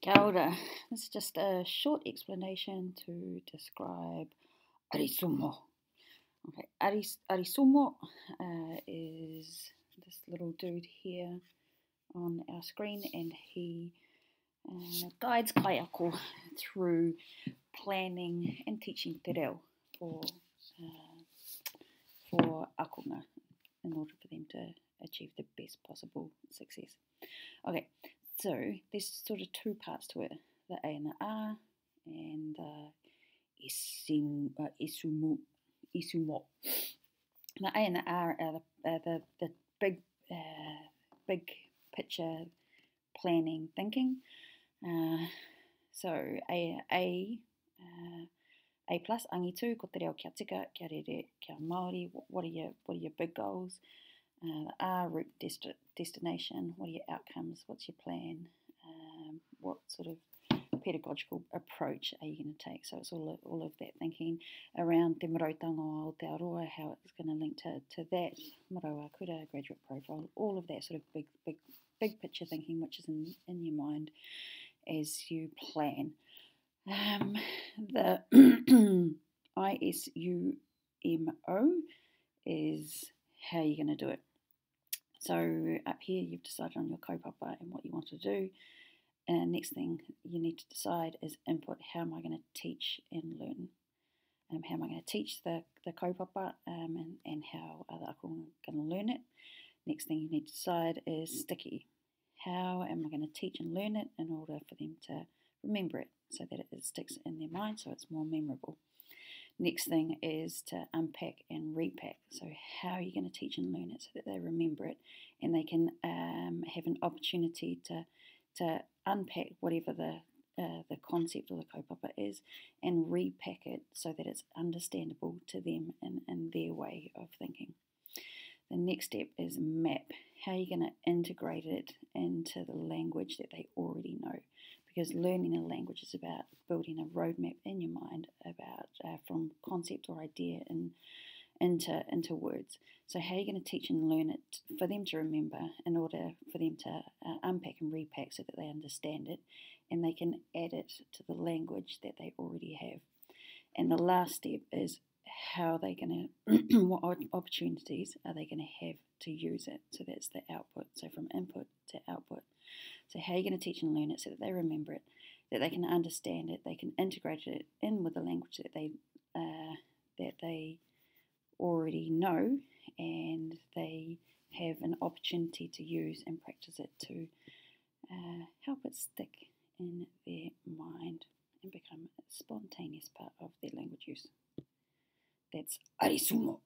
Kia ora. This is just a short explanation to describe ARISUMO. Okay, ARISUMO is this little dude here on our screen, and he guides kaiako through planning and teaching te reo for akonga in order for them to achieve the best possible success. Okay, so there's sort of two parts to it, the A and the R, and isumo. The A and the R are the big picture planning thinking. So A plus, angitu, ko te reo kia tika, kia rere, kia Māori, what are your big goals? The R, route destination, what are your outcomes, what's your plan, what sort of pedagogical approach are you going to take? So it's all of that thinking around te marautanga o Aotearoa, how it's going to link to that, maraua kura, graduate profile, all of that sort of big picture thinking, which is in your mind as you plan. The ISUMO is how you're going to do it. So up here you've decided on your kaupapa and what you want to do. And next thing you need to decide is input. How am I going to teach and learn? How am I going to teach the kaupapa and how are the akonga going to learn it? Next thing you need to decide is sticky. How am I going to teach and learn it in order for them to remember it so that it sticks in their mind so it's more memorable? Next thing is to unpack and repack. So how are you going to teach and learn it so that they remember it and they can have an opportunity to unpack whatever the concept or the kaupapa is and repack it so that it's understandable to them in their way of thinking. The next step is map. How are you going to integrate it into the language that they already know? Because learning a language is about building a roadmap in your mind about from concept or idea into words. So how are you going to teach and learn it for them to remember in order for them to unpack and repack so that they understand it and they can add it to the language that they already have? And the last step is how are they going to, what opportunities are they going to have to use it? So that's the output. So from input to output. So how are you going to teach and learn it so that they remember it, that they can understand it, they can integrate it in with the language that they already know, and they have an opportunity to use and practice it to help it stick in their mind and become a spontaneous part of their language use. That's ARISUMO.